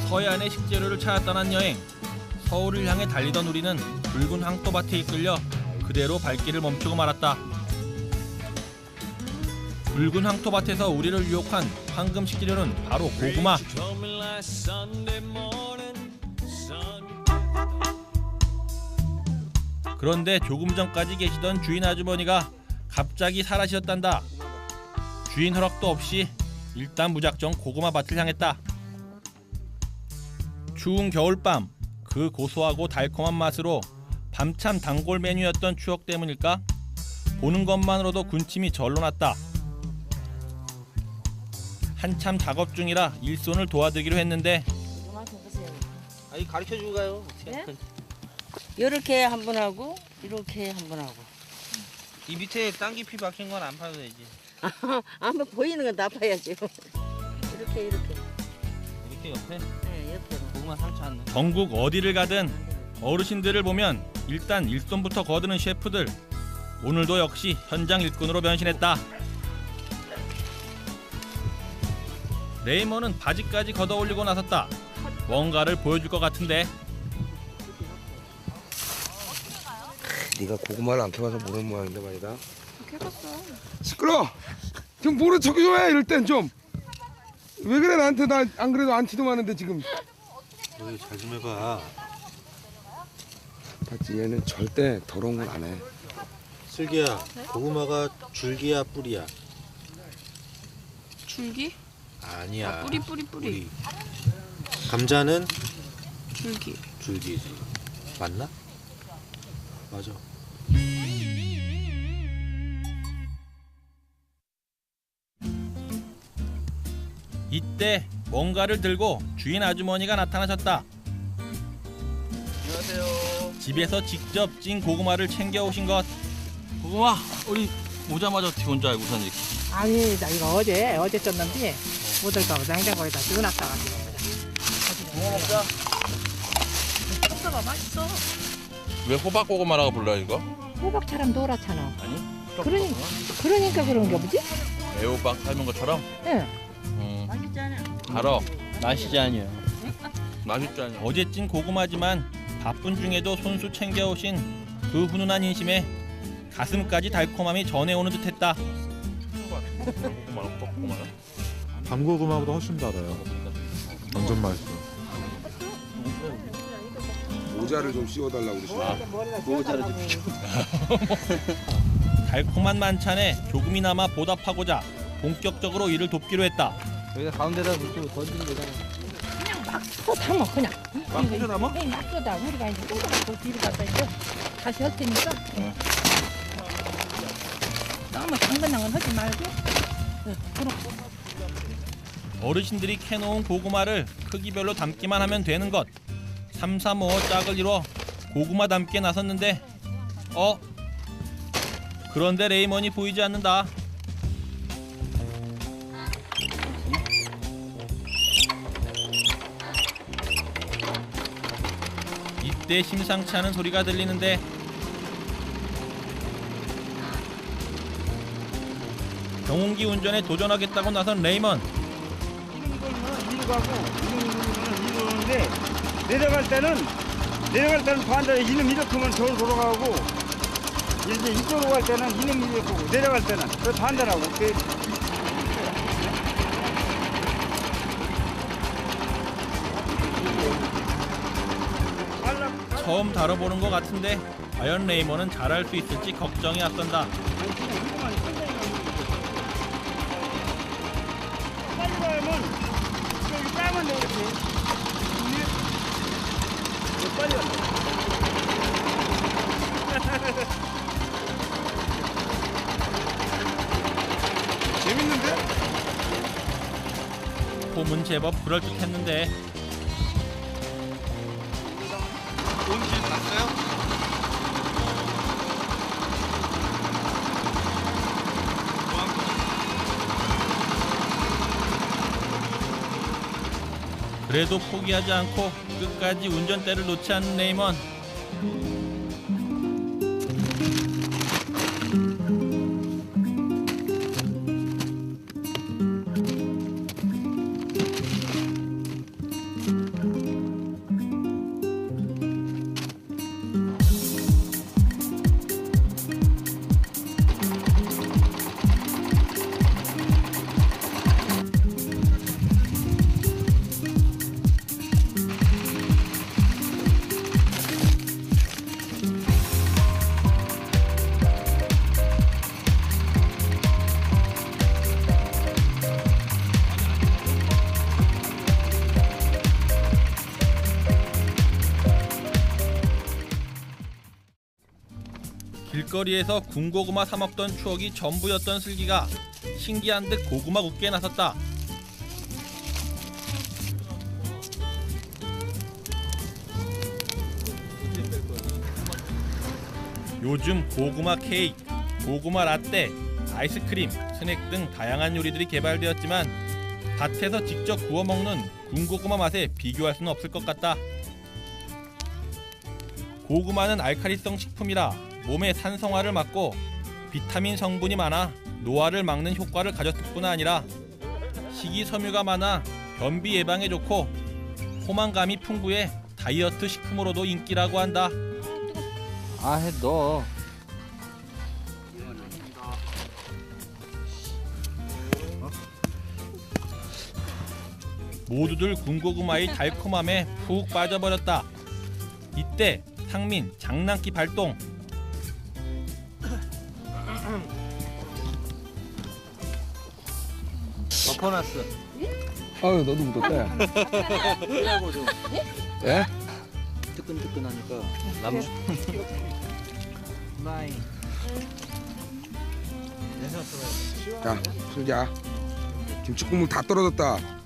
서해안의 식재료를 찾아 떠난 여행. 서울을 향해 달리던 우리는 붉은 황토밭에 이끌려 그대로 발길을 멈추고 말았다. 붉은 황토밭에서 우리를 유혹한 황금 식재료는 바로 고구마. 그런데 조금 전까지 계시던 주인 아주머니가 갑자기 사라지셨단다. 주인 허락도 없이 일단 무작정 고구마 밭을 향했다. 추운 겨울밤, 그 고소하고 달콤한 맛으로 밤참 단골 메뉴였던 추억 때문일까? 보는 것만으로도 군침이 절로 났다. 한참 작업 중이라 일손을 도와드리기로 했는데 아니 가르쳐주고 가요. 네? 이렇게 한 번 하고 이렇게 한 번 하고. 이 밑에 땅 깊이 박힌 건 안 파도 되지. 한번 보이는 건 다 파야죠. 이렇게. 이렇게 옆에 네, 옆으로. 고구마 상처 안 나. 전국 어디를 가든 어르신들을 보면 일단 일손부터 거드는 셰프들. 오늘도 역시 현장 일꾼으로 변신했다. 레이먼은 바지까지 걷어올리고 나섰다. 뭔가를 보여줄 것 같은데. 네가 고구마를 안 캐봐서 모르는 모양인데 말이다. 캐봤어. 시끄러. 좀 모른 척 좀 해. 이럴 땐 좀. 왜 그래 나한테. 나 안 그래도 안티도 많은데 지금. 너희 잘 좀 해봐. 봤지 얘는 절대 더러운 건 안 해. 슬기야, 고구마가 줄기야 뿌리야? 줄기? 아니야. 뿌리. 감자는 줄기. 줄기지. 맞나? 맞아. 이때 뭔가를 들고 주인 아주머니가 나타나셨다. 안녕하세요. 집에서 직접 찐 고구마를 챙겨오신 것. 고구마 우리 오자마자 어떻게 온 줄 알고선 이렇게. 아니 나 이거 어제 쪘는데 묻을까봐 냉장고에다 넣어놨다가지고 고구마 먹자. 호박가 맛있어. 왜 호박 고구마라고 불러요 이거? 호박처럼 노랗잖아. 아니? 그러니까 그런 게 보지? 애호박 삶은 것처럼? 응. 맛있잖아. 알아. 맛이지 아니에요. 맛있지 않냐? 어제 찐 고구마지만 바쁜 중에도 손수 챙겨오신 그 훈훈한 인심에 가슴까지 달콤함이 전해오는 듯했다. 고구마는? 밤고구마보다 훨씬 달아요. 완전 맛있어. 모자를 좀 씌워달라고 그러시네. 모자를 좀 비켜. 달콤한 만찬에 조금이나마 보답하고자 본격적으로 일을 돕기로 했다. 여기다 가운데다 좀 던지는 거잖아. 그냥 막 담아 그냥. 막 뜯어 담아? 네, 막 뜯어. 우리가 이제 뜯어갖고 뒤로 갖다 이제 다시 할 테니까. 너무 당근당근 하지 말고. 그렇고. 어르신들이 캐놓은 고구마를 크기별로 담기만 하면 되는 것. 3, 3, 5 짝을 이뤄 고구마 담기에 나섰는데 그런데 레이먼이 보이지 않는다. 이때 심상치 않은 소리가 들리는데 경운기 운전에 도전하겠다고 나선 레이먼. 이리로 가고 이리로 오는데 내려갈 때는 반대로 이놈 이렇게 하면 저로 돌아가고 이제 이쪽으로 갈 때는 이놈 이렇게 하고 내려갈 때는 그 반대라고. 처음 다뤄보는 것 같은데 과연 레이먼은 잘할 수 있을지 걱정이 앞선다. 빨리 가면 여기 따면 되겠지. 빨리 간다. 재밌는데? 폼은 제법 그럴듯했는데 온실 갔어요? 그래도 포기하지 않고 끝까지 운전대를 놓지 않는 레이먼. 길거리에서 군고구마 사 먹던 추억이 전부였던 슬기가 신기한 듯 고구마 굽기에 나섰다. 요즘 고구마 케이크, 고구마 라떼, 아이스크림, 스낵 등 다양한 요리들이 개발되었지만 밭에서 직접 구워 먹는 군고구마 맛에 비교할 수는 없을 것 같다. 고구마는 알칼리성 식품이라 몸의 산성화를 막고 비타민 성분이 많아 노화를 막는 효과를 가졌을 뿐 아니라 식이섬유가 많아 변비 예방에 좋고 포만감이 풍부해 다이어트 식품으로도 인기라고 한다. 아, 해 너. 모두들 군고구마의 달콤함에 푹 빠져버렸다. 이때 상민 장난기 발동. 덮어놨어. 아유 너도 묻었다. 하고 좀 예? 뜨끈뜨끈하니까 나무. 마이. 자 슬기야. 김치국물 다 떨어졌다.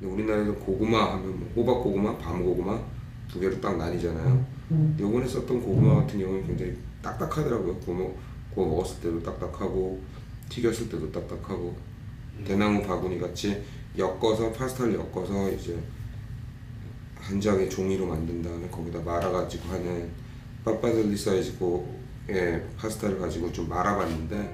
우리나라에서 고구마 하면 뭐 호박고구마, 밤고구마 두 개로 딱 나뉘잖아요. 요번에 썼던 고구마 같은 경우는 굉장히 딱딱하더라고요. 구워 먹었을 때도 딱딱하고 튀겼을 때도 딱딱하고 대나무 바구니 같이 엮어서 파스타를 엮어서 이제 한 장의 종이로 만든 다음에 거기다 말아가지고 하는 빠빠들리 사이즈의 파스타를 가지고 좀 말아봤는데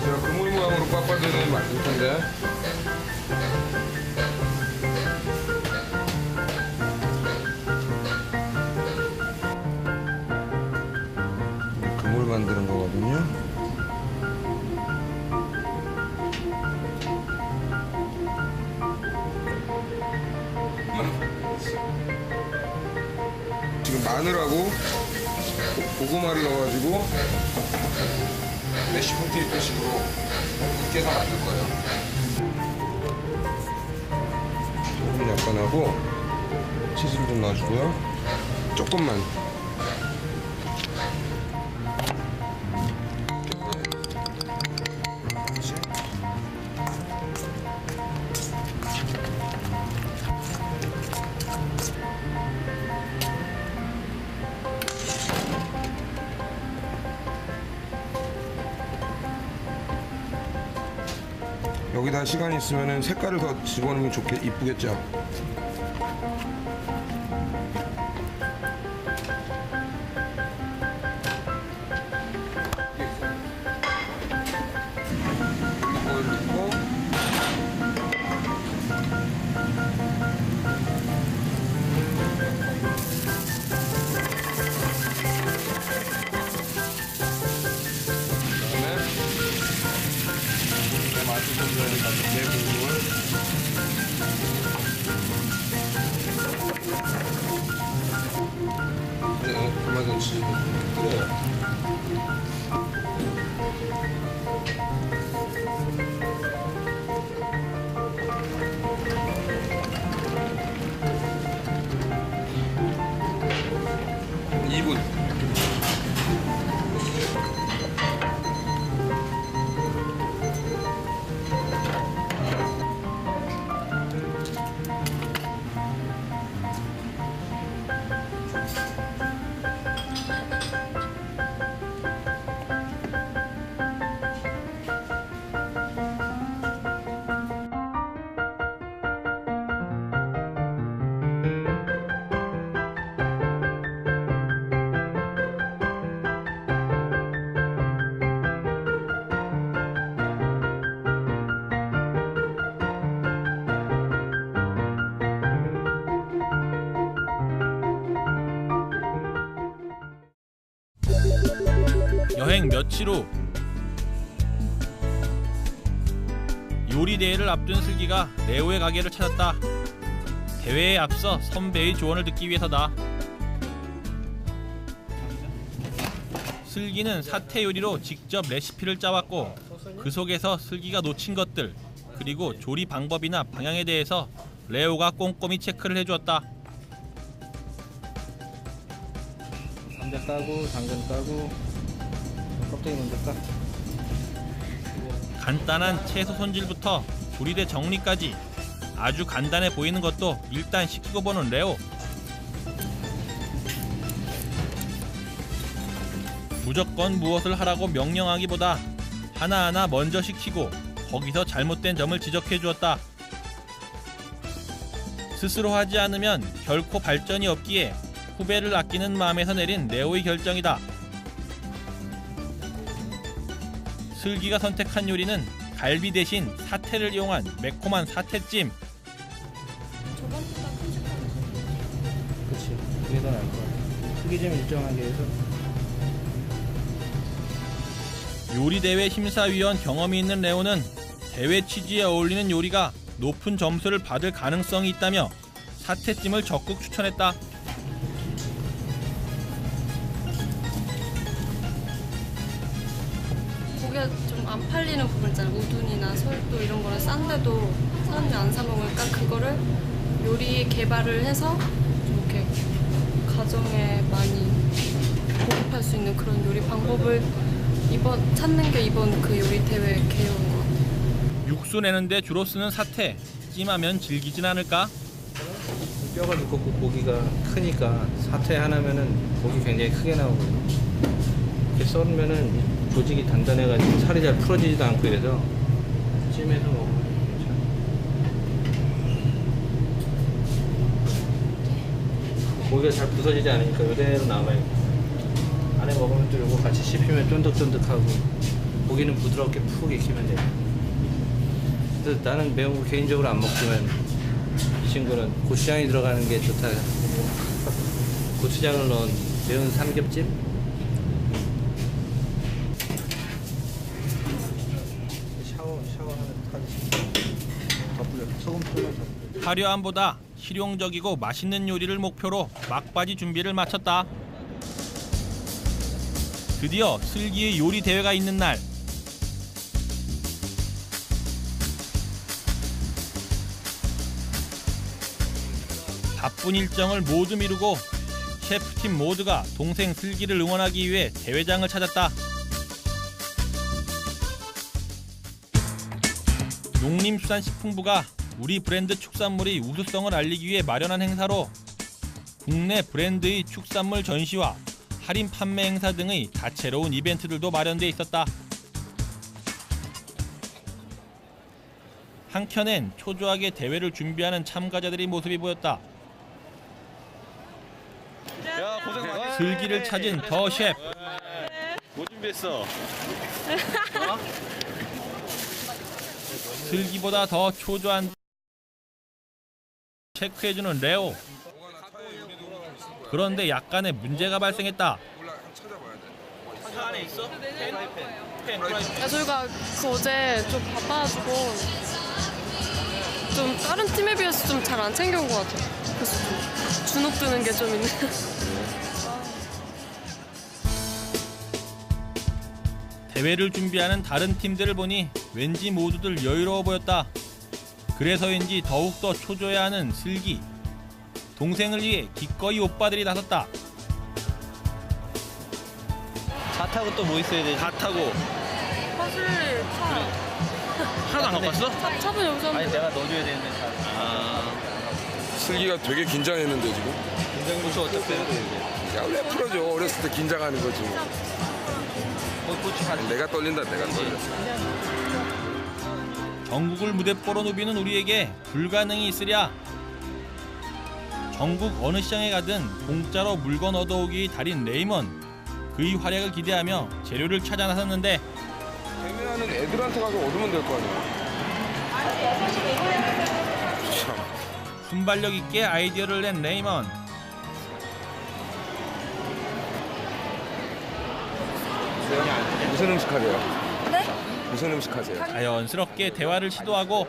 제가 그물 모양으로 빠빠들리 만들 텐데 그물 만드는 거거든요. 지금 마늘하고 고구마를 넣어가지고 메쉬 포테이토 식으로 으깨서 만들 거예요. 소금 약간 하고 치즈를 좀 넣어주고요. 조금만. 여기다 시간이 있으면 색깔을 더 집어넣으면 이쁘겠죠? 이걸 넣고 내 부분을 토마토 치즈 뿌려요. 여행 며칠 후 요리 대회를 앞둔 슬기가 레오의 가게를 찾았다. 대회에 앞서 선배의 조언을 듣기 위해서다. 슬기는 사태 요리로 직접 레시피를 짜왔고 그 속에서 슬기가 놓친 것들 그리고 조리 방법이나 방향에 대해서 레오가 꼼꼼히 체크를 해주었다. 감자 까고 당근 까고 껍데기 먼저 까. 간단한 채소 손질부터 조리대 정리까지 아주 간단해 보이는 것도 일단 시키고 보는 레오. 무조건 무엇을 하라고 명령하기보다 하나하나 먼저 시키고 거기서 잘못된 점을 지적해 주었다. 스스로 하지 않으면 결코 발전이 없기에 후배를 아끼는 마음에서 내린 레오의 결정이다. 슬기가 선택한 요리는 갈비 대신 사태를 이용한 매콤한 사태찜. 그치. 그게 더 나을 것 같아. 크기 좀 일정하게 해서. 요리대회 심사위원 경험이 있는 레오는 대회 취지에 어울리는 요리가 높은 점수를 받을 가능성이 있다며 사태찜을 적극 추천했다. 고기가 좀 안 팔리는 부분 있잖아요. 우둔이나 설도 이런 거를 싼데도 사람들이 안 사 먹으니까 그거를 요리 개발을 해서 좀 이렇게 가정에 많이 보급할 수 있는 그런 요리 방법을 찾는 게 이번 그 요리 대회 개요인 것 같아요. 육수 내는데 주로 쓰는 사태. 찜하면 질기진 않을까? 뼈가 두껍고 고기가 크니까 사태 하나면은 고기 굉장히 크게 나오거든요. 이렇게 썰으면은 조직이 단단해가지고 살이 잘 풀어지지도 않고 이래서 찜해서 먹으면 괜찮아요. 고기가 잘 부서지지 않으니까 이대로 남아요. 안에 먹으면 또 이거 같이 씹히면 쫀득쫀득하고 고기는 부드럽게 푹 익히면 돼요. 그래서 나는 매운 거 개인적으로 안 먹지만 이 친구는 고추장이 들어가는 게 좋다. 고추장을 넣은 매운 삼겹찜? 샤워하는 타지. 소금 풀면 더. 화려함보다 실용적이고 맛있는 요리를 목표로 막바지 준비를 마쳤다. 드디어 슬기의 요리 대회가 있는 날. 바쁜 일정을 모두 미루고 셰프팀 모두가 동생 슬기를 응원하기 위해 대회장을 찾았다. 농림수산식품부가 우리 브랜드 축산물의 우수성을 알리기 위해 마련한 행사로 국내 브랜드의 축산물 전시와 할인 판매 행사 등의 다채로운 이벤트들도 마련돼 있었다. 한켠엔 초조하게 대회를 준비하는 참가자들의 모습이 보였다. 야, 고생 많이 슬기를 찾은 더 셰프. 뭐 준비했어? 슬기보다 더 초조한 체크해주는 레오. 그런데 약간의 문제가 발생했다. 안에 있어? 저희가 어제 좀 바빠가지고 좀 다른 팀에 비해서 좀 잘 안 챙겨온 것 같아요. 그래서 좀 주눅 드는 게 좀 있는. 대회를 준비하는 다른 팀들을 보니 왠지 모두들 여유로워 보였다. 그래서인지 더욱더 초조해하는 슬기. 동생을 위해 기꺼이 오빠들이 나섰다. 차 타고 또 뭐 있어야 되지? 다 타고 사실 하나도 안 갖고 왔어? 차는 여기서 하면 아니 내가 넣어줘야 되는데 차. 슬기가 되게 긴장했는데 지금. 고추 어떻대요? 야, 왜 풀어줘? 어렸을 때 긴장하는 거지. 고추 가. 내가 떨린다, 내가 떨려. 전국을 무대뽀로 누비는 우리에게 불가능이 있으랴. 전국 어느 시장에 가든 공짜로 물건 얻어오기 달인 레이먼. 그의 활약을 기대하며 재료를 찾아 나섰는데 애매하는 애들한테 가서 얻으면 될 거 아니야. 참. 순발력 있게 아이디어를 낸 레이먼. 수영이 안 돼. 무슨 음식 하세요? 네? 무슨 음식 하세요? 자연스럽게 대화를 시도하고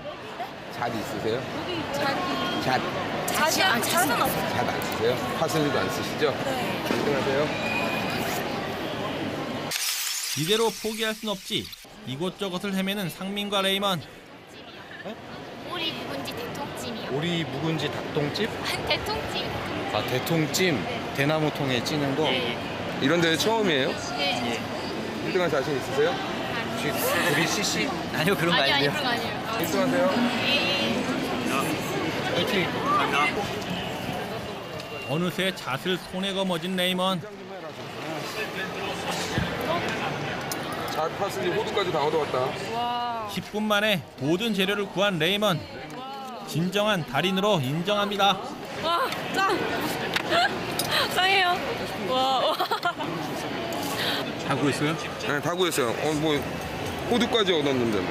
잣 있으세요? 자기 자시한 자는 없어요. 잣 안 쓰세요? 파슬리도 안 쓰시죠? 네. 1등 하세요? 이대로 포기할 순 없지. 이곳저곳을 헤매는 상민과 레이먼. 오리 묵은지 대통찜이요. 오리 묵은지 닭똥집? 대통찜. 아, 대통찜. 대나무 통에 찌는 거? 이런 데 처음이에요? 네. 1등 할 자신 있으세요? 우리 CC? 아니요, 그런 거 아니 아니에요. 그런 거 아니에요. 1등 하세요? 화이팅! 어느새 잣을 손에 거머쥔 레이먼. 잣, 파슬리, 호두까지 다 얻어왔다. 와. 10분 만에 모든 재료를 구한 레이먼. 진정한 달인으로 인정합니다. 와, 짱. 짱이에요. 와. 다 구했어요? 네, 다 구했어요. 뭐 호두까지 얻었는데.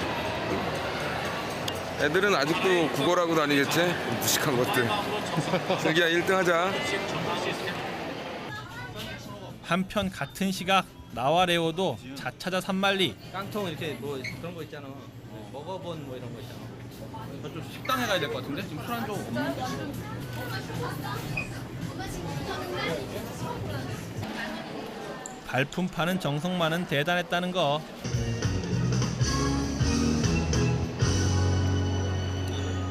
애들은 아직도 국어라고 다니겠지? 무식한 것들. 슬기야 1등 하자. 한편 같은 시각 나와 레오도 잣 찾아 산만리. 깡통 이렇게 뭐 그런 거 있잖아. 먹어본 뭐 이런 거 있잖아. 좀 식당에 가야 될 것 같은데? 지금 술 한 쪽 없는데? 발품 파는 정성만은 대단했다는 거.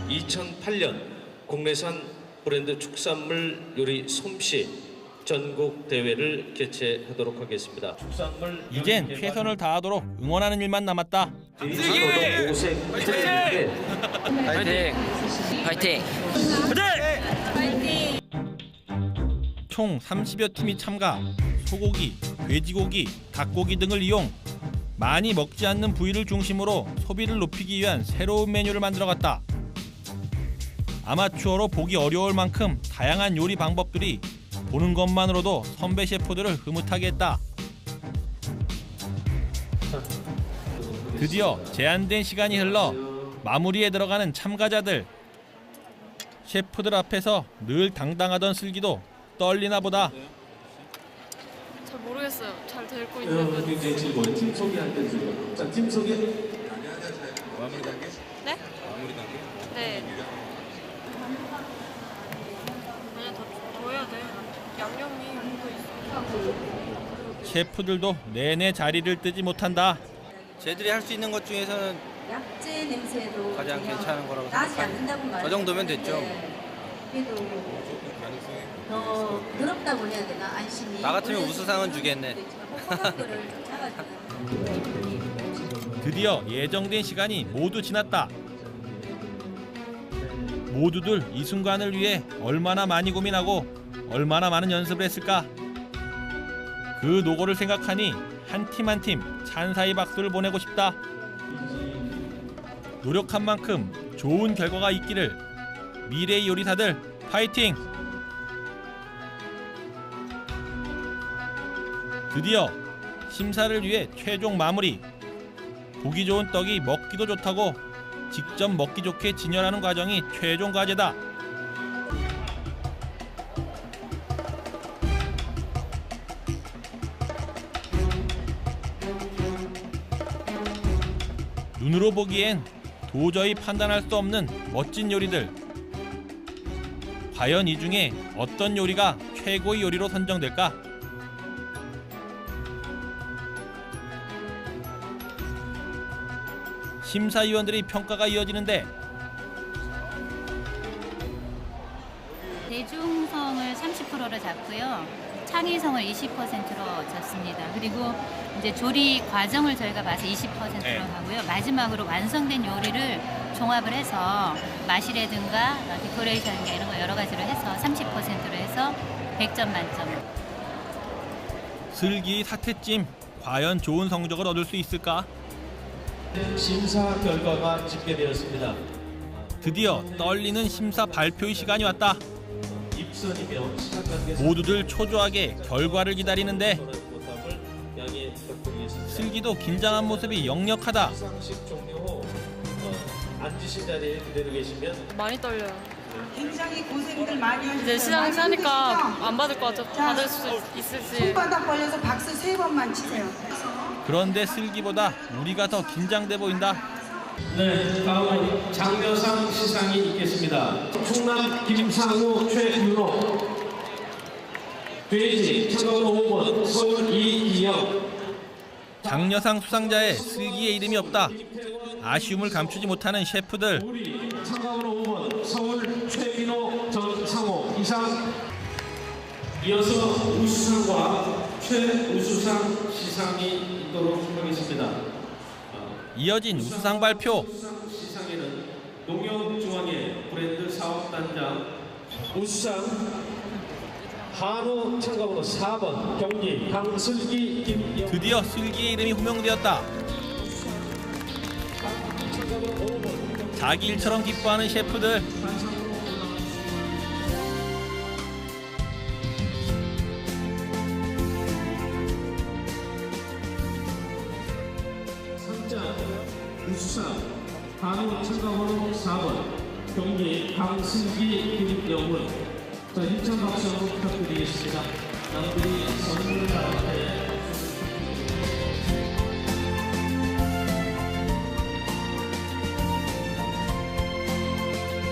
(2008년) 국내산 브랜드 축산물 요리 솜씨 전국 대회를 개최하도록 하겠습니다. 축산물 이젠 최선을 다하도록 응원하는 일만 남았다. 오색 파이팅! 파이팅! 파이팅. 총 30여 팀이 참가. 소고기, 돼지고기, 닭고기 등을 이용 많이 먹지 않는 부위를 중심으로 소비를 높이기 위한 새로운 메뉴를 만들어갔다. 아마추어로 보기 어려울 만큼 다양한 요리 방법들이 보는 것만으로도 선배 셰프들을 흐뭇하게 했다. 드디어 제한된 시간이 흘러 마무리에 들어가는 참가자들. 셰프들 앞에서 늘 당당하던 슬기도 떨리나 보다. 잘 모르겠어요. 잘 되고 있는 굉장히 즐거워요. 팀 소개할 때 즐거워요. 자, 팀 소개. 마무리 단계? 네? 마무리 단계? 네. 아니 더 해야 돼. 양념이 묻어 있어. 셰프들도 내내 자리를 뜨지 못한다. 쟤들이 할 수 있는 것 중에서는 약재 냄새도 가장 전혀 괜찮은 거라고 나지 생각합니다. 않는다고 말해요. 저 정도면 됐죠. 그래도 더 더럽다고 해야 되나 안심이. 나 같으면 우수상은 주겠네. 드디어 예정된 시간이 모두 지났다. 모두들 이 순간을 위해 얼마나 많이 고민하고 얼마나 많은 연습을 했을까. 그 노고를 생각하니 한 팀 한 팀 찬사의 박수를 보내고 싶다. 노력한 만큼 좋은 결과가 있기를. 미래의 요리사들 파이팅! 드디어 심사를 위해 최종 마무리. 보기 좋은 떡이 먹기도 좋다고 직접 먹기 좋게 진열하는 과정이 최종 과제다. 눈으로 보기엔 도저히 판단할 수 없는 멋진 요리들. 과연 이 중에 어떤 요리가 최고의 요리로 선정될까? 심사위원들의 평가가 이어지는데 대중성을 30%로 잡고요. 창의성을 20%로 잡습니다. 그리고 이제 조리 과정을 저희가 봐서 20%로 하고요. 마지막으로 완성된 요리를 종합을 해서 맛이라든가 디코레이션 이런 거 여러 가지로 해서 30%로 해서 100점 만점. 슬기 사태찜 과연 좋은 성적을 얻을 수 있을까? 심사 결과가 집계되었습니다. 드디어 떨리는 심사 발표의 시간이 왔다. 입선이며 시간 관계상 모두들 초조하게 결과를 기다리는데 슬기도 긴장한 모습이 역력하다. 시상식 종료 후 앉으신 자리에 그대로 계시면 많이 떨려요. 굉장히 고생들 많이 하셨어요. 이제 시상식 하니까 안 받을 것 같아. 받을 수 있을지. 손바닥 벌려서 박수 3번만 치세요. 그런데 슬기보다 우리가 더 긴장돼 보인다. 네, 다음은 장려상 시상이 있겠습니다. 충남 김상우 최윤호, 돼지 참가번호 5번 서울 이기영. 장려상 수상자에 슬기의 이름이 없다. 아쉬움을 감추지 못하는 셰프들. 참가번호 5번 서울 최민호 전상호 이상. 이어서 우수상과 최우수상 시상이 있도록 하겠습니다. 이어진 우수상 발표. 시상에는 농협중앙회 브랜드 사업단장 우수상 한우 참가번호 4번 경기 강슬기 김영. 드디어 슬기의 이름이 호명되었다. 자기 일처럼 기뻐하는 셰프들. 우수상 한우 참가번호 4번 경기 강슬기 김영훈. 자, 힘찬 박수 부탁드리겠습니다. 남들이 선물을 받을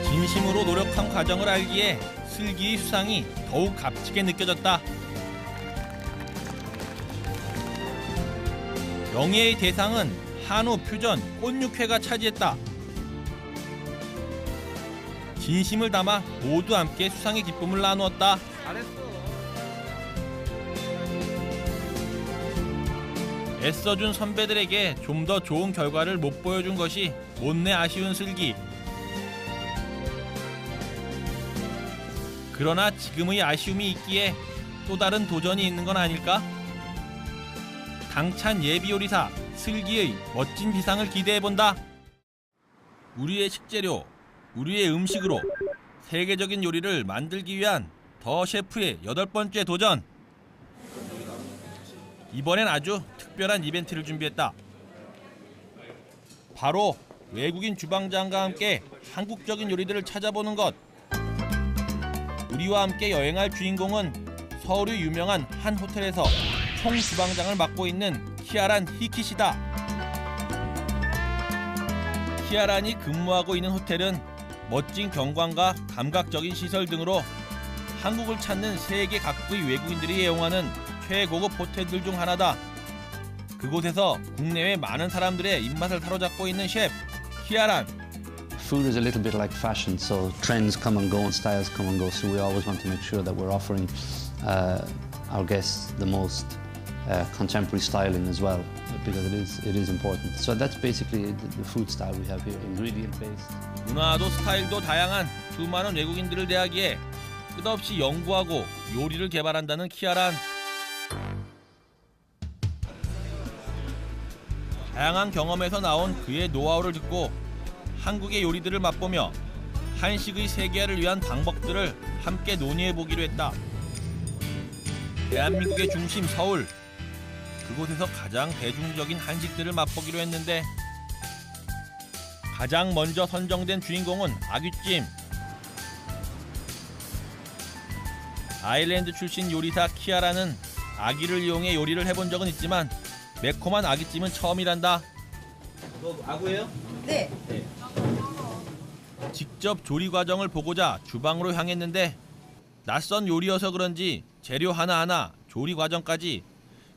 진심으로 노력한 과정을 알기에 슬기의 수상이 더욱 값지게 느껴졌다. 영예의 대상은 한우 퓨전 꽃육회가 차지했다. 진심을 담아 모두 함께 수상의 기쁨을 나누었다. 애써준 선배들에게 좀 더 좋은 결과를 못 보여준 것이 못내 아쉬운 슬기. 그러나 지금의 아쉬움이 있기에 또 다른 도전이 있는 건 아닐까? 당찬 예비요리사 슬기의 멋진 비상을 기대해본다. 우리의 식재료, 우리의 음식으로 세계적인 요리를 만들기 위한 더 셰프의 8번째 도전. 이번엔 아주 특별한 이벤트를 준비했다. 바로 외국인 주방장과 함께 한국적인 요리들을 찾아보는 것. 우리와 함께 여행할 주인공은 서울의 유명한 한 호텔에서 총주방장을 맡고 있는 키아란 히키시다. 키아란이 근무하고 있는 호텔은 멋진 경관과 감각적인 시설 등으로 한국을 찾는 세계 각국의 외국인들이 애용하는 최고급 호텔들 중 하나다. 그곳에서 국내외 많은 사람들의 입맛을 사로잡고 있는 셰프 키아란. Food is a little bit like fashion, so trends come and go and styles come and go. So we always want to make sure that we're offering our guests the most contemporary styling as well, because it is important. So that's basically the food style we have here, ingredient based. 문화도 스타일도 다양한 수많은 외국인들을 대하기에 끝없이 연구하고 요리를 개발한다는 키아란. 다양한 경험에서 나온 그의 노하우를 듣고 한국의 요리들을 맛보며 한식의 세계화를 위한 방법들을 함께 논의해보기로 했다. 대한민국의 중심 서울. 그곳에서 가장 대중적인 한식들을 맛보기로 했는데 가장 먼저 선정된 주인공은 아귀찜. 아일랜드 출신 요리사 키아라는 아귀를 이용해 요리를 해본 적은 있지만 매콤한 아귀찜은 처음이란다. 아구예요? 네. 직접 조리 과정을 보고자 주방으로 향했는데 낯선 요리여서 그런지 재료 하나하나 조리 과정까지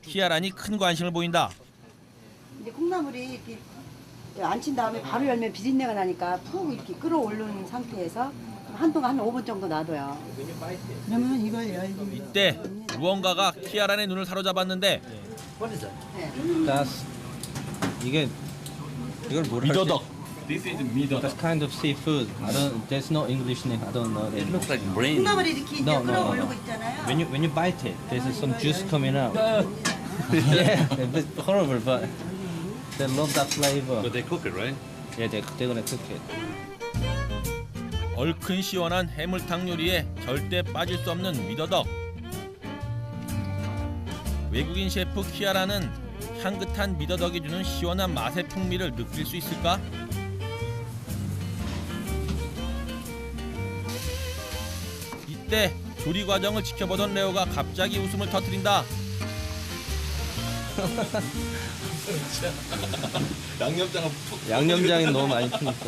키아란이 큰 관심을 보인다. 이제 콩나물이 이렇게 안친 다음에 바로 열면 비린내가 나니까 푹 이렇게 끓어오르는 상태에서 한동안 한 5분 정도 놔둬요. 그러면 이걸 열기. 이때 무언가가 키아란의 눈을 사로잡았는데. 이걸 뭐라 미더덕. This is midodak. That's kind of seafood. There's no English name. I don't know. It looks like brain. 콩나물이 이렇게 이제 끓어오르고 있잖아요. When you bite it, there's some juice coming out. Yeah, it's horrible, but they love that flavor. But they cook it, right? Yeah, they're gonna cook it. 얼큰 시원한 해물탕 요리에 절대 빠질 수 없는 미더덕. 외국인 셰프 키아라는 향긋한 미더덕이 주는 시원한 맛의 풍미를 느낄 수 있을까? 이때 조리 과정을 지켜보던 레오가 갑자기 웃음을 터뜨린다. 양념장은 양념장이 너무 많이 푸니까.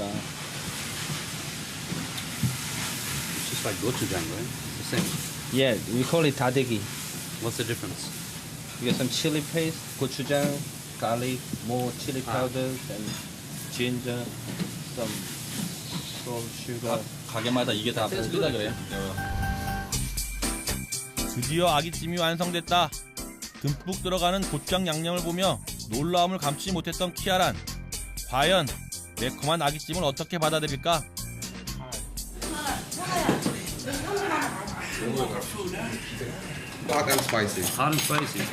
It's just like gochujang, right? The same. Yeah, we call it 다대기. What's the difference? You get some chili paste, gochujang, garlic, more chili powders, and ginger, some salt, sugar. 가게마다 이게 다 틀리다 그래요. 드디어 아기찜이 완성됐다. 듬뿍 들어가는 고추장 양념을 보며 놀라움을 감추지 못했던 키아란. 과연 매콤한 아기찜을 어떻게 받아들일까? Hot and spicy. Hot and spicy.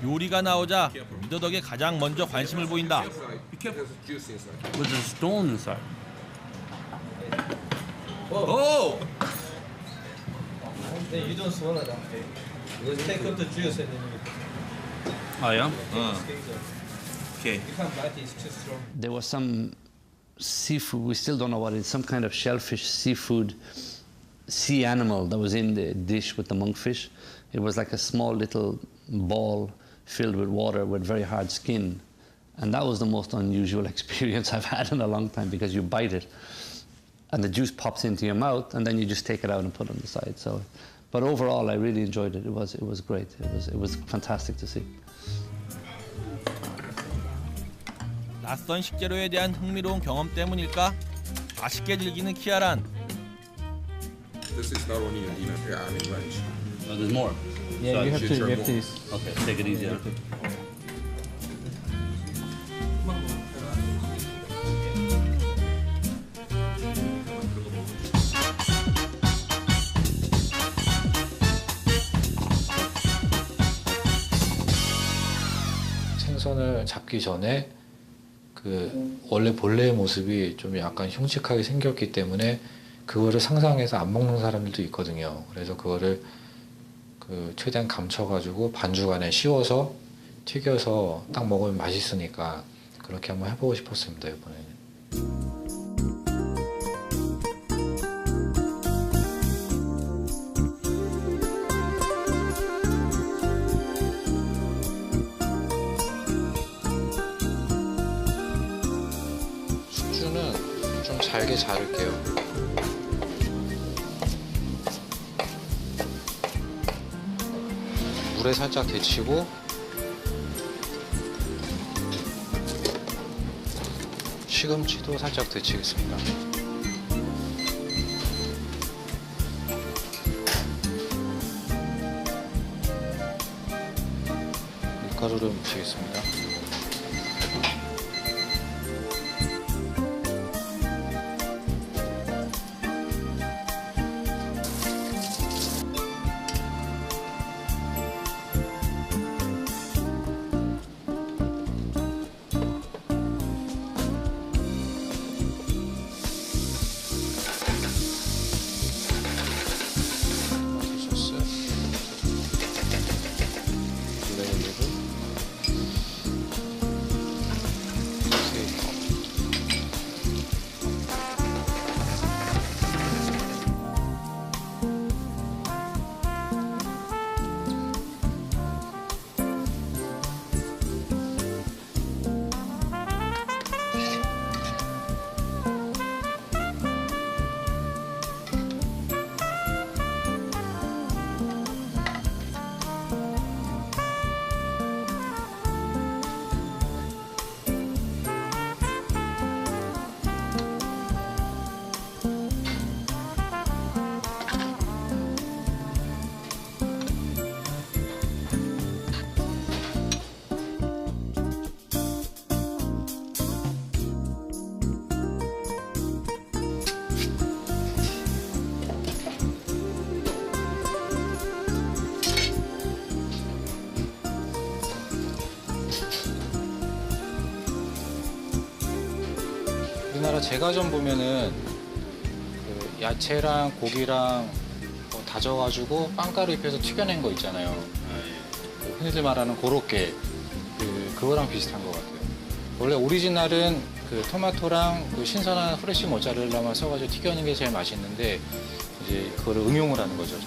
요리가 나오자 미더덕에 가장 먼저 관심을 보인다. There's juice inside. With a stone inside. Oh! You don't swallow that. You take out the juice and then you. Oh yeah. Okay. You can't bite it, it's too strong. There was some seafood. We still don't know what it is. Some kind of shellfish, seafood, sea animal that was in the dish with the monkfish. It was like a small little ball filled with water with very hard skin. And that was the most unusual experience I've had in a long time because you bite it and the juice pops into your mouth and then you just take it out and put it on the side. So, but overall, I really enjoyed it. It was great. It was fantastic to see. 낯선 식재료에 대한 흥미로운 경험 때문일까? 맛있게 즐기는 키아란. This is not only a dinner, I mean lunch. Oh, there's more. Yeah, So you have to. Okay, take it easy. 생선을 잡기 전에 그 원래 본래의 모습이 좀 약간 흉측하게 생겼기 때문에 그거를 상상해서 안 먹는 사람들도 있거든요. 그래서 그거를 그 최대한 감춰가지고 반죽 안에 씌워서 튀겨서 딱 먹으면 맛있으니까 그렇게 한번 해보고 싶었습니다, 이번에는. 숙주는 좀 잘게 자를게요. 물에 살짝 데치고 시금치도 살짝 데치겠습니다. 밀가루를 묻히겠습니다. 우리나라 제과점 보면은 그 야채랑 고기랑 뭐 다져가지고 빵가루 입혀서 튀겨낸 거 있잖아요. 그 흔히들 말하는 고로케 그거랑 비슷한 것 같아요. 원래 오리지널은 그 토마토랑 그 신선한 프레쉬 모짜렐라만 써가지고 튀겨낸 게 제일 맛있는데 이제 그거를 응용을 하는 거죠.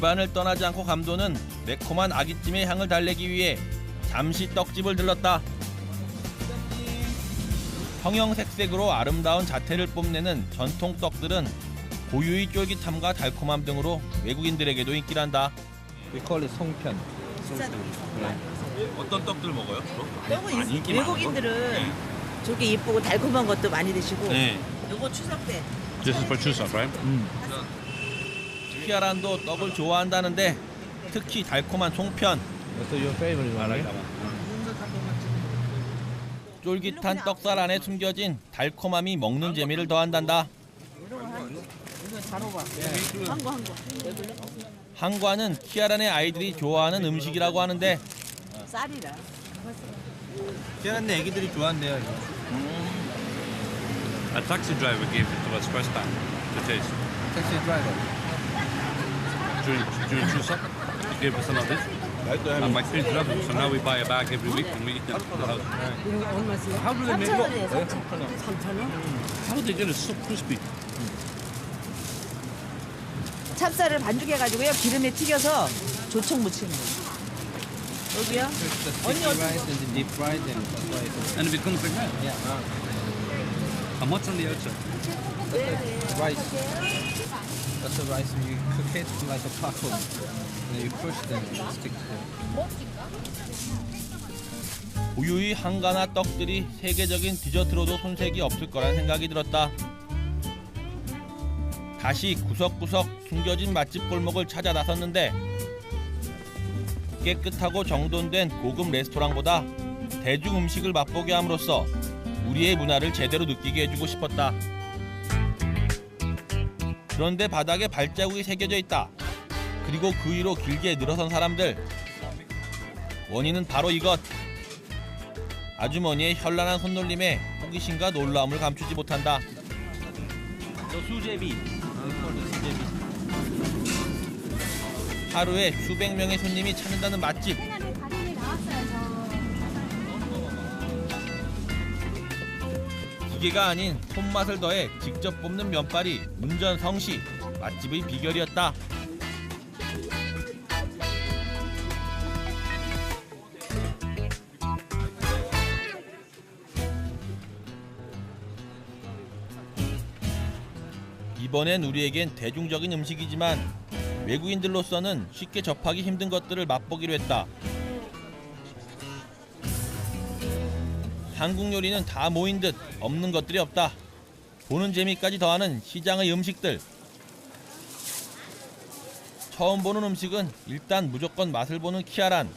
입안을 떠나지 않고 감도는 매콤한 아귀찜의 향을 달래기 위해 잠시 떡집을 들렀다. 형형색색으로 아름다운 자태를 뽐내는 전통 떡들은 고유의 쫄깃함과 달콤함 등으로 외국인들에게도 인기란다. We call it 송편. 어떤 떡들 먹어요? 떡은 외국인들은 저렇게 이쁘고 달콤한 것도 많이 드시고 요거 추석 때. This is for Chuseok, right? 키아란도 떡을 좋아한다는데 특히 달콤한 송편. So your favorite one, right? 쫄깃한 떡살 안에 숨겨진 달콤함이 먹는 재미를 더한단다. 한과는 키아란의 아이들이 좋아하는 음식이라고 하는데 쌀이라. 키아란네 애기들이 좋아한대요 이거. A taxi driver gave it to us first time to taste. Taxi driver. During Chuseok, he gave us another. And my kids love it, so now we buy a bag every week and we eat them at the house. How do they make it? 3,000원. How do they get it so crispy? 찹쌀을 반죽해가지고요 기름에 튀겨서 조청 무치는 거예요. 여기요? 언니 rice and the deep fried and And it becomes like that? Yeah. And what's on the outside? Rice. That's the rice. You cook it like a puffle. And you push them and it sticks there. 고유의 한가나 떡들이 세계적인 디저트로도 손색이 없을 거란 생각이 들었다. 다시 구석구석 숨겨진 맛집 골목을 찾아 나섰는데 깨끗하고 정돈된 고급 레스토랑보다 대중 음식을 맛보게 함으로써 우리의 문화를 제대로 느끼게 해주고 싶었다. 그런데 바닥에 발자국이 새겨져 있다. 그리고 그 위로 길게 늘어선 사람들. 원인은 바로 이것. 아주머니의 현란한 손놀림에 호기심과 놀라움을 감추지 못한다. 수제비. 하루에 수백 명의 손님이 찾는다는 맛집. 기계가 아닌 손맛을 더해 직접 뽑는 면발이 운전성시 맛집의 비결이었다. 이번엔 우리에겐 대중적인 음식이지만 외국인들로서는 쉽게 접하기 힘든 것들을 맛보기로 했다. 한국 요리는 다 모인 듯 없는 것들이 없다. 보는 재미까지 더하는 시장의 음식들. 처음 보는 음식은 일단 무조건 맛을 보는 키아란.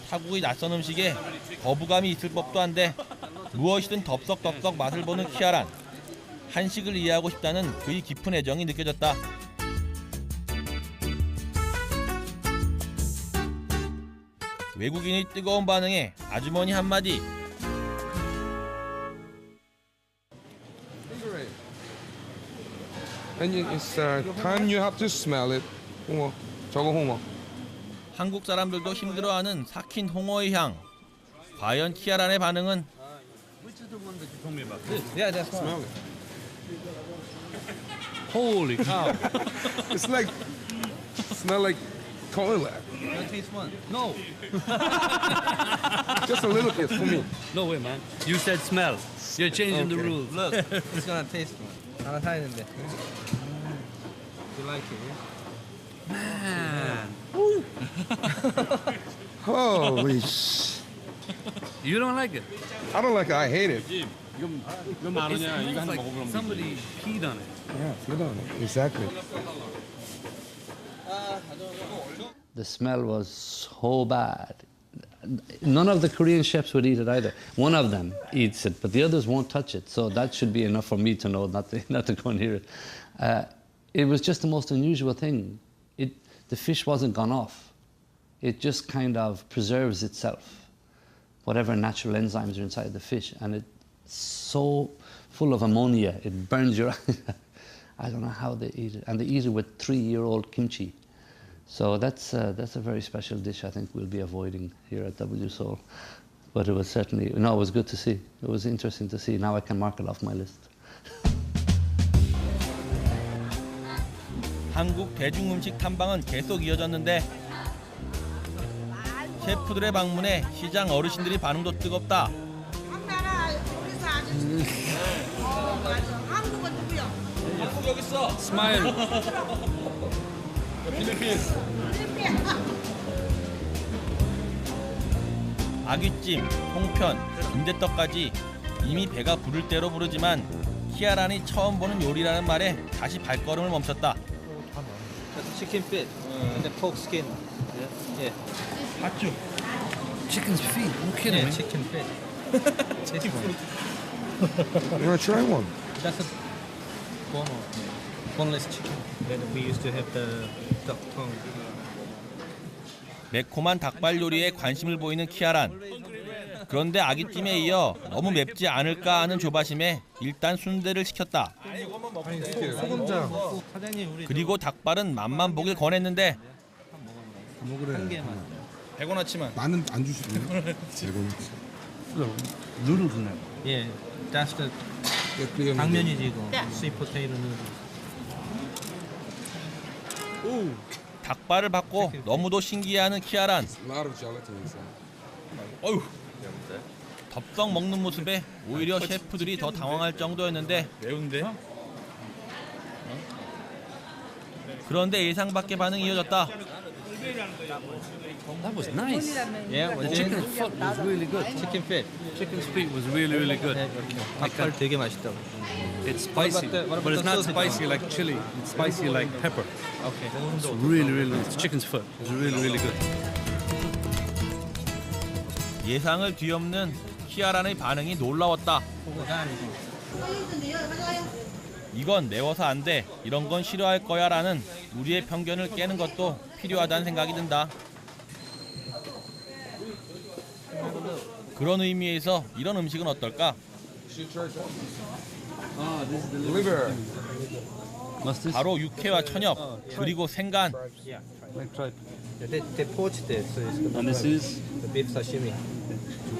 타국의 낯선 음식에 거부감이 있을 법도 한데 무엇이든 덥석덥석 맛을 보는 키아란. 한식을 이해하고 싶다는 그의 깊은 애정이 느껴졌다. 외국인의 뜨거운 반응에 아주머니 한마디. And it's time you have to smell it. 홍어, 저거 홍어. 한국 사람들도 힘들어하는 삭힌 홍어의 향. 과연 키아란의 반응은? Which is the one that you told me about? This? Yeah, that's one. Smell it. Holy cow! Smell like cognac. You want to taste one? No. Just a little bit for me. No way, man. You said smell. You're changing the rules. Look, it's gonna taste one. 하나 사야 된대. You like it? Man. Holy sh! You don't like it? I don't like it. I hate it. 이거 많으냐? 이거 하나 먹어보면 somebody peed on it. Yeah, put on it. Exactly. The smell was so bad. None of the Korean chefs would eat it either. One of them eats it, but the others won't touch it. So that should be enough for me to know not to go near it. It was just the most unusual thing. The fish wasn't gone off. It just kind of preserves itself, whatever natural enzymes are inside the fish, and it's so full of ammonia, it burns your eyes. I don't know how they eat it, and they eat it with 3-year-old kimchi. So that's a very special dish I think we'll be avoiding here at W Seoul. But it was certainly, no, it was good to see. It was interesting to see. Now I can mark it off my list. 한국 대중음식 탐방은 계속 이어졌는데 셰프들의 방문에 시장 어르신들이 반응도 뜨겁다. 한국은 누구야? 한국 여기 있어. 스마일. 필리핀. 아귀찜, 송편, 빈대떡까지 이미 배가 부를 대로 부르지만 키아란이 처음 보는 요리라는 말에 다시 발걸음을 멈췄다. 치킨 fit and the pork skin. Yeah. 팥죽. Chicken's feet. No kidding. Yeah, chicken fit. Chicken feet. You want to try one? That's a boneless chicken. Then we used to have the duck tongue. 매콤한 닭발 요리에 관심을 보이는 키아란. 그런데 아귀찜에 이어 너무 맵지 않을까 하는 조바심에 일단 순대를 시켰다. 소금장. 사장님 우리 그리고 닭발은 맛만 보길 권했는데 뭐 그래? 한 개만. 100원 어치만. 나는 안 주시네요. 100원. 누르드네. 예, that's the 당면이지 이거. sweet potato noodles. 닭발을 받고 너무도 신기해하는 키아란. 어휴. 덥석 먹는 모습에 오히려 셰프들이 더 당황할 정도였는데 매운데? 그런데 예상 밖의 반응이 이어졌다. That was nice. Yeah, the chicken foot was really good. Chicken fit. Chicken's feet was really, really good. 닭발 되게 맛있다고. It's spicy, but it's not spicy like chili. It's spicy like pepper. Okay. It's really, really. It's chicken's foot. It's really, really good. 예상을 뒤엎는 키아란의 반응이 놀라웠다. 이건 매워서 안 돼. 이런 건 싫어할 거야 라는 우리의 편견을 깨는 것도 필요하다는 생각이 든다. 그런 의미에서 이런 음식은 어떨까? 바로 육회와 천엽, 그리고 생간. They poached it, so it's And this is the beef sashimi.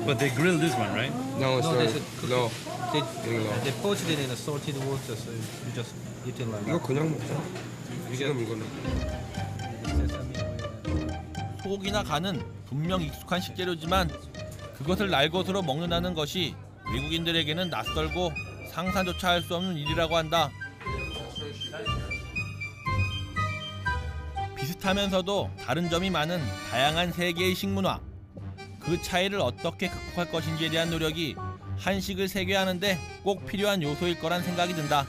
But they grilled this one, right? No, it's No, not. they should cook No. it. They poached it in a salted water, so you just eat it like 이거 that. 그냥 먹자. 지금 이거는. 소고기나 간은 분명 익숙한 식재료지만 그것을 날 것으로 먹는다는 것이 외국인들에게는 낯설고 상상조차 할 수 없는 일이라고 한다. 비슷하면서도 다른 점이 많은 다양한 세계의 식문화. 그 차이를 어떻게 극복할 것인지에 대한 노력이 한식을 세계화하는데 꼭 필요한 요소일 거란 생각이 든다.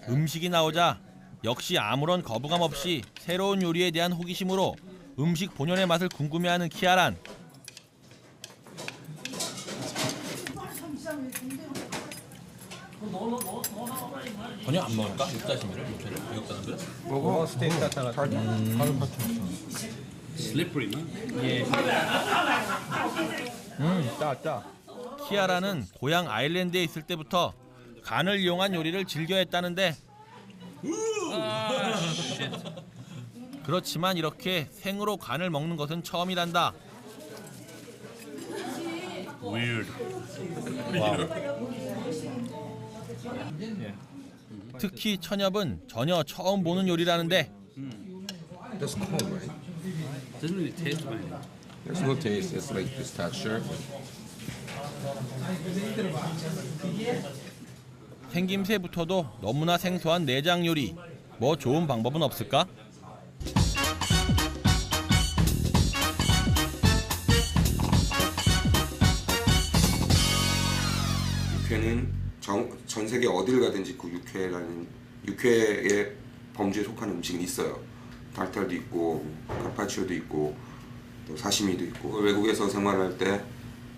음식이 나오자 역시 아무런 거부감 없이 새로운 요리에 대한 호기심으로 음식 본연의 맛을 궁금해하는 키아란. 전혀 안 먹을까? 육사시미를? 육회를? 외국 사람들은? 먹어. 스테이크 갖다가. Slippery, man. 예. 짜. 키아라는 고향 아일랜드에 있을 때부터 간을 이용한 요리를 즐겨 했다는데 그렇지만 이렇게 생으로 간을 먹는 것은 처음이란다. Weird. 특히 천엽은 전혀 처음 보는 요리라는데 That's cold, right? Doesn't really taste right. There's no taste. It's like this texture. 생김새부터도 너무나 생소한 내장 요리. 뭐 좋은 방법은 없을까? 육회는 전 세계 어딜 가든지 그 육회의 범주에 속하는 음식은 있어요. 달걀도 있고 카파치오도 있고 또 사시미도 있고 외국에서 생활할 때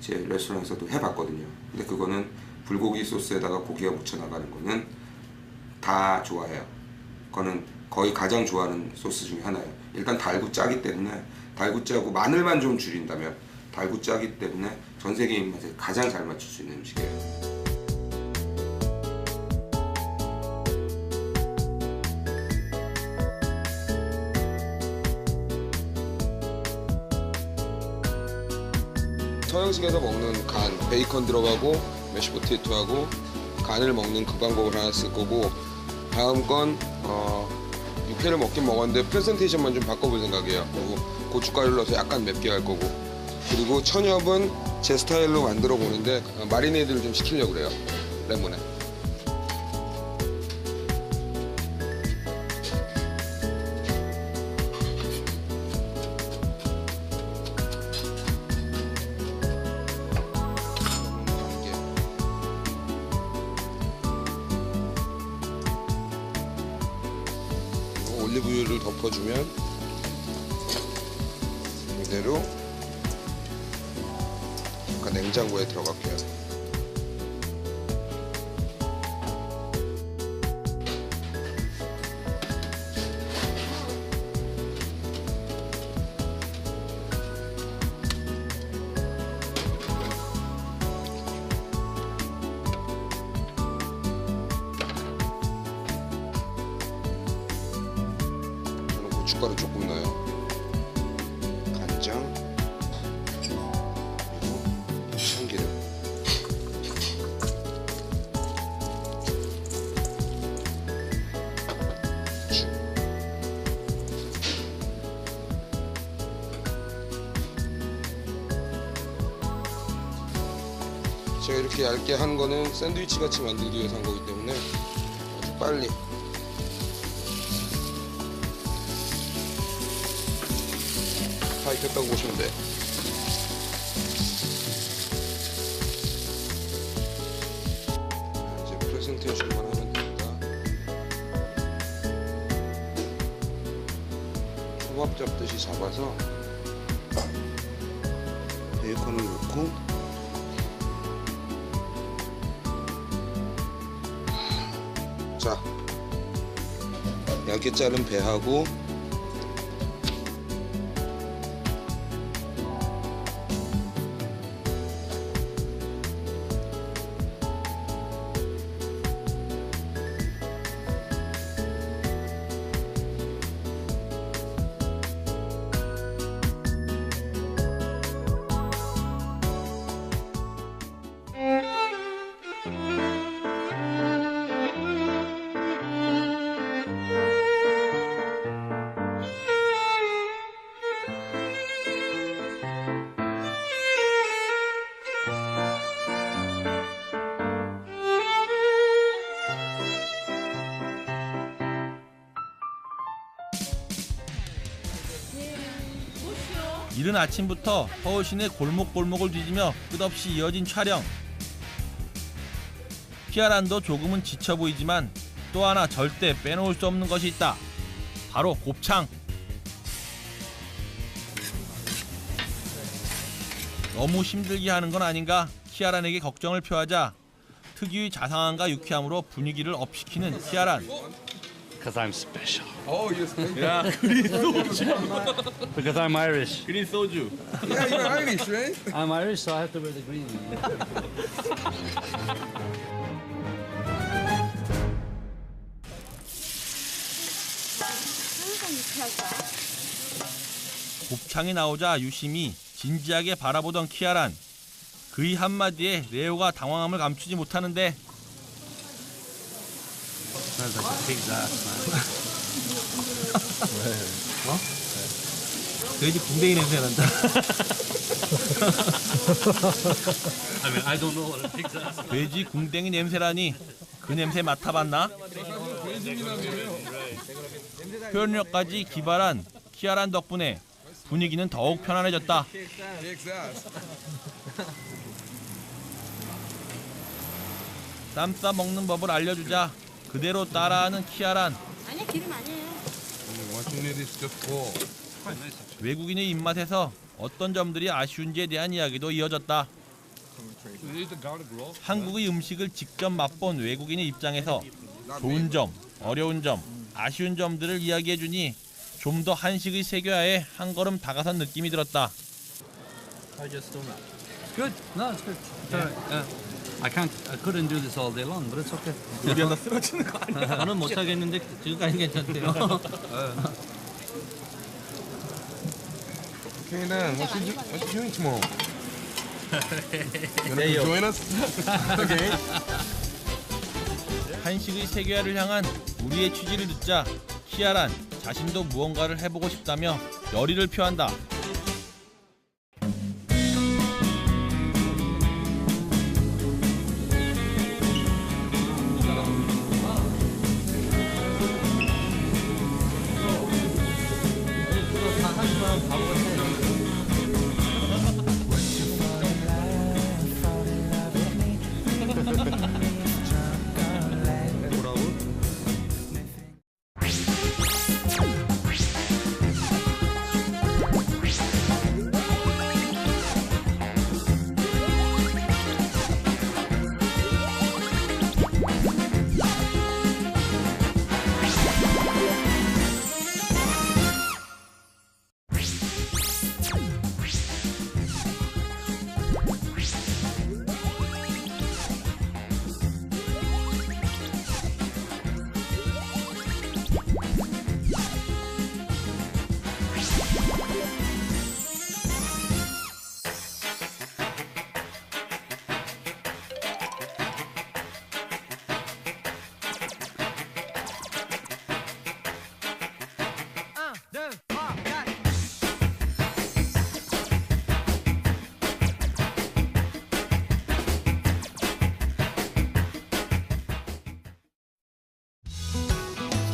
제 레스토랑에서도 해봤거든요. 근데 그거는 불고기 소스에다가 고기가 묻혀 나가는 거는 다 좋아해요. 그거는 거의 가장 좋아하는 소스 중에 하나예요. 일단 달고 짜기 때문에 달고 짜고 마늘만 좀 줄인다면 달고 짜기 때문에 전 세계 입맛에 가장 잘 맞출 수 있는 음식이에요. 서양식에서 먹는 간, 베이컨 들어가고 매시포테이토하고 간을 먹는 그 방법을 하나 쓸 거고 다음 건 육회를 먹긴 먹었는데 프레젠테이션만 좀 바꿔볼 생각이에요. 그리고 고춧가루를 넣어서 약간 맵게 할 거고 그리고 천엽은 제 스타일로 만들어 보는데 마리네이드를 좀 시키려고 그래요. 레몬에. 올리브유를 덮어주면 이대로 잠깐 냉장고에 들어갈게요. 고춧가루 조금 넣어요. 간장 그리고 참기름. 후추. 제가 이렇게 얇게 한 거는 샌드위치 같이 만들기 위해서 한 거기 때문에 아주 빨리 다 익혔다고 보시면 돼. 이제 프레젠테이션만 하면 됩니다. 초밥 잡듯이 잡아서 베이컨을 넣고 자 얇게 자른 배하고 이른 아침부터 서울 시내 골목골목을 뒤지며 끝없이 이어진 촬영. 키아란도 조금은 지쳐 보이지만 또 하나 절대 빼놓을 수 없는 것이 있다. 바로 곱창. 너무 힘들게 하는 건 아닌가 키아란에게 걱정을 표하자 특유의 자상함과 유쾌함으로 분위기를 업시키는 키아란. Because I'm special. Oh, you're special. 야, 그린 소주. Because I'm Irish. 그린 소주. Yeah, you're Irish, right? I'm Irish, so I have to wear the green. 곱창이 나오자 유심히 진지하게 바라보던 키아란. 그의 한마디에 레오가 당황함을 감추지 못하는데 Smells like a pig's ass, man. 왜? 어? 돼지 궁뎅이 냄새 난다. I mean, I don't know what a pig's ass is. 돼지 궁뎅이 냄새라니 그 냄새 맡아봤나? 표현력까지 기발한 키아란 덕분에 분위기는 더욱 편안해졌다. 쌈 싸 먹는 법을 알려주자 그대로 따라하는 키아란. 아니야, 기름 아니에요. 외국인의 입맛에서 어떤 점들이 아쉬운지에 대한 이야기도 이어졌다. 한국의 음식을 직접 맛본 외국인의 입장에서 좋은 점, 어려운 점, 아쉬운 점들을 이야기해주니 좀 더 한식의 세계화에 한 걸음 다가선 느낌이 들었다. Good. No, it's good. It's all right. I couldn't do this all day long, but it's okay. 요리하다 쓰러지는 거 아니야? 저는 못 하겠는데 지금까지 괜찮대요. Okay, then. What you doing tomorrow? Gonna join us? Okay. 한식의 세계화를 향한 우리의 취지를 듣자 키아란 자신도 무언가를 해보고 싶다며 열의를 표한다.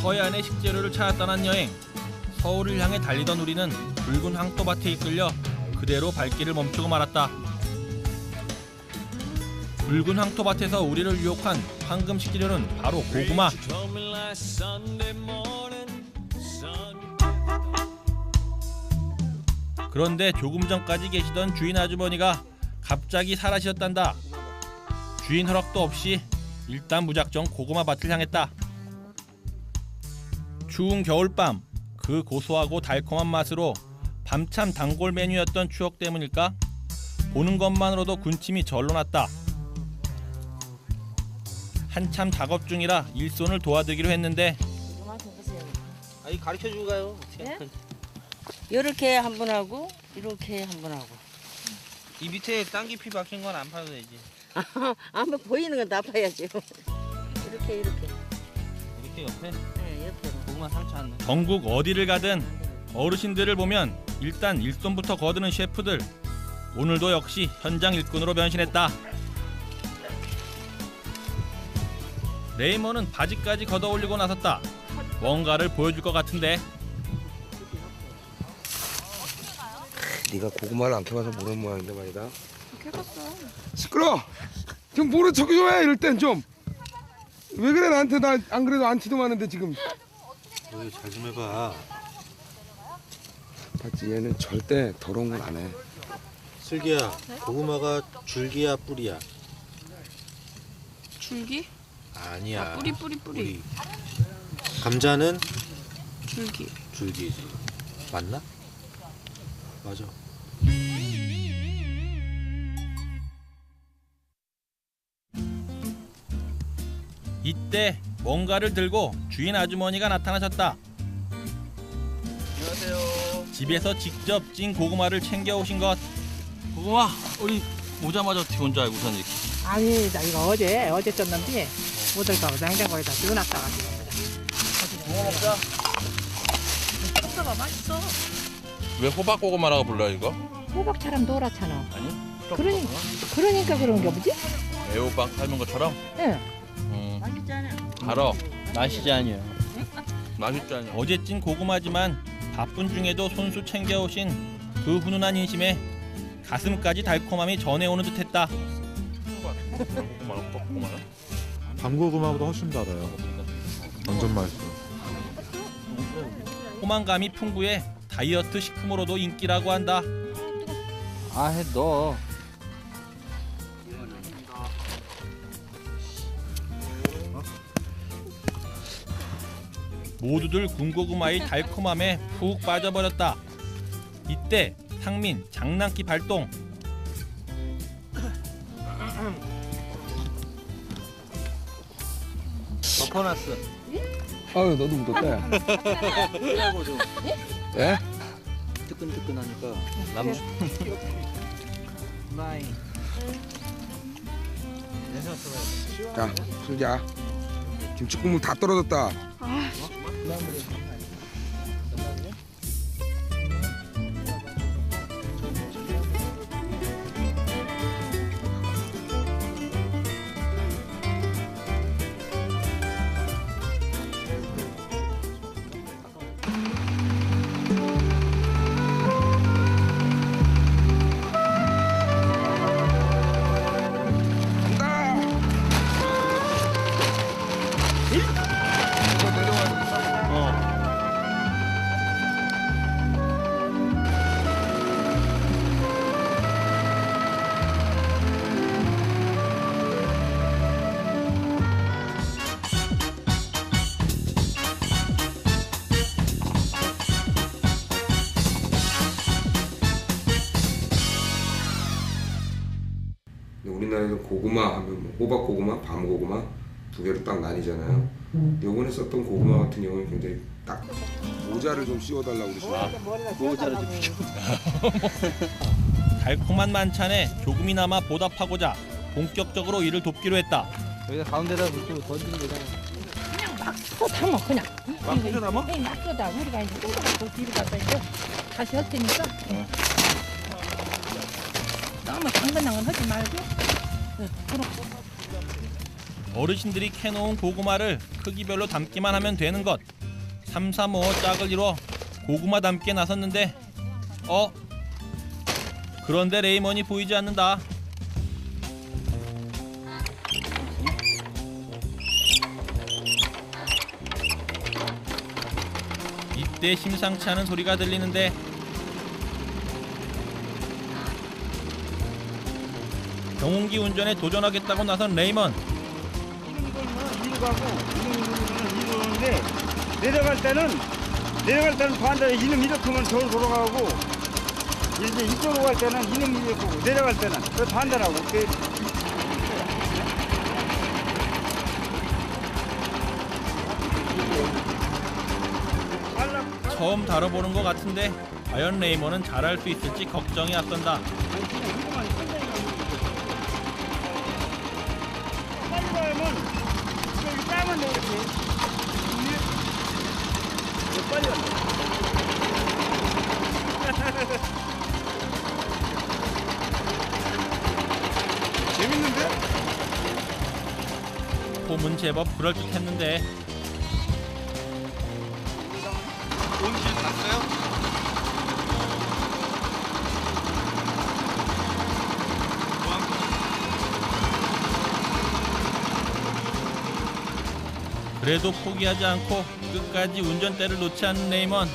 서해안의 식재료를 찾아 떠난 여행. 서울을 향해 달리던 우리는 붉은 황토밭에 이끌려 그대로 발길을 멈추고 말았다. 붉은 황토밭에서 우리를 유혹한 황금 식재료는 바로 고구마. 그런데 조금 전까지 계시던 주인 아주머니가 갑자기 사라지셨단다. 주인 허락도 없이 일단 무작정 고구마 밭을 향했다. 추운 겨울밤, 그 고소하고 달콤한 맛으로 밤참 단골 메뉴였던 추억 때문일까? 보는 것만으로도 군침이 절로 났다. 한참 작업 중이라 일손을 도와드리기로 했는데 아니 가르쳐주고 가요. 네? 이렇게 한 번 하고 이렇게 한 번 하고. 이 밑에 땅깊이 박힌 건 안 파도 되지. 한번 보이는 건 다 파야죠. 이렇게. 이렇게 옆에? 네, 옆에. 고구마 상처 안 나. 전국 어디를 가든 어르신들을 보면 일단 일손부터 거두는 셰프들. 오늘도 역시 현장 일꾼으로 변신했다. 레이먼은 바지까지 걷어올리고 나섰다. 뭔가를 보여줄 것 같은데. 네가 고구마를 안 캐봐서 모르는 모양인데 말이다. 캐봤어. 시끄러. 좀 모른 척 좀 해. 이럴 땐 좀. 왜 그래 나한테. 나 안 그래도 안티도 많은데 지금. 잘 좀 해봐. 봤지? 얘는 절대 더러운 건 안 해. 슬기야, 고구마가 줄기야 뿌리야? 줄기? 아니야. 뿌리. 감자는 줄기. 줄기지. 맞나? 맞아. 이때 뭔가를 들고 주인 아주머니가 나타나셨다. 안녕하세요. 집에서 직접 찐 고구마를 챙겨오신 것. 고구마 우리 오자마자 어떻게 온 줄 알고 우선 이렇게. 아니 나 이거 어제 쪘는데 못 올까봐 냉장고에다 넣어놨다가지고. 고구마 먹자. 호박가 맛있어. 왜 호박고구마라고 불러 이거? 호박처럼 노랗잖아. 아니? 그러니까 그런 게 뭐지? 애호박 삶은 것처럼? 응. 알아. 맛이지 아니야. 맛있지 않냐? 어제 찐 고구마지만 바쁜 중에도 손수 챙겨오신 그 훈훈한 인심에 가슴까지 달콤함이 전해오는 듯했다. 밤고구마보다 훨씬 달아요. 완전 맛있어요. 포만감이 풍부해 다이어트 식품으로도 인기라고 한다. 아, 너. 모두들 군고구마의 달콤함에 푹 빠져버렸다. 이때 상민 장난기 발동. 덮어놨어. 아유 너도 묻었다. 하고 좀. 예? 뜨끈뜨끈하니까 나무. 마이. 자, 슬기야. 김치 국물 다 떨어졌다. 우리나라에서 고구마 하면 뭐 호박 고구마, 밤 고구마 두 개로 딱 나뉘잖아요. 요번에 썼던 고구마 같은 경우는 굉장히 딱 모자를 좀 씌워달라고 그러시나? 모자를 좀 달콤한 만찬에 조금이나마 보답하고자 본격적으로 이를 돕기로 했다. 여기다 가운데다 좀 던지면 되잖아. 그냥 막 쏟아먹어 그냥. 막 쏟아먹어? 네, 막 쏟아. 우리가 이제 쏟아먹고 뒤로 가서 이제 다시 할 테니까. 너무 당근당근 하지 말고. 어르신들이 캐놓은 고구마를 크기별로 담기만 하면 되는 것. 3, 3, 5 짝을 이뤄 고구마 담기에 나섰는데 그런데 레이먼이 보이지 않는다. 이때 심상치 않은 소리가 들리는데 경운기 운전에 도전하겠다고 나선 레이먼. 이리로 가고 이리로 오는데 내려갈 때는 반대로 이놈 이렇게 하면 저로 돌아가고 이제 이쪽으로 갈 때는 이놈 이렇게 하고 내려갈 때는 그 반대라고. 처음 다뤄보는 것 같은데 과연 레이먼은 잘할 수 있을지 걱정이 앞선다. 빨리 가면 여기 따면 돼 이렇게. 빨리 가. 재밌는데? 폼은 제법 그럴듯했는데 온실 갔어요? 그래도 포기하지 않고 끝까지 운전대를 놓지 않는 레이먼.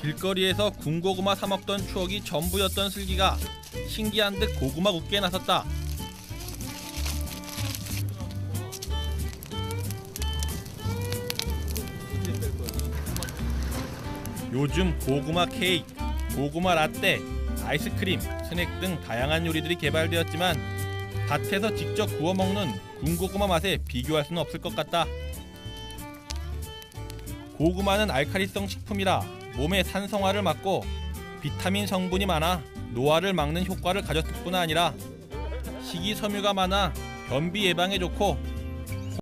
길거리에서 군고구마 사 먹던 추억이 전부였던 슬기가 신기한 듯 고구마 굽기에 나섰다. 요즘 고구마 케이크, 고구마 라떼, 아이스크림, 스낵 등 다양한 요리들이 개발되었지만 밭에서 직접 구워 먹는 군고구마 맛에 비교할 수는 없을 것 같다. 고구마는 알칼리성 식품이라 몸의 산성화를 막고 비타민 성분이 많아 노화를 막는 효과를 가졌을 뿐 아니라 식이섬유가 많아 변비 예방에 좋고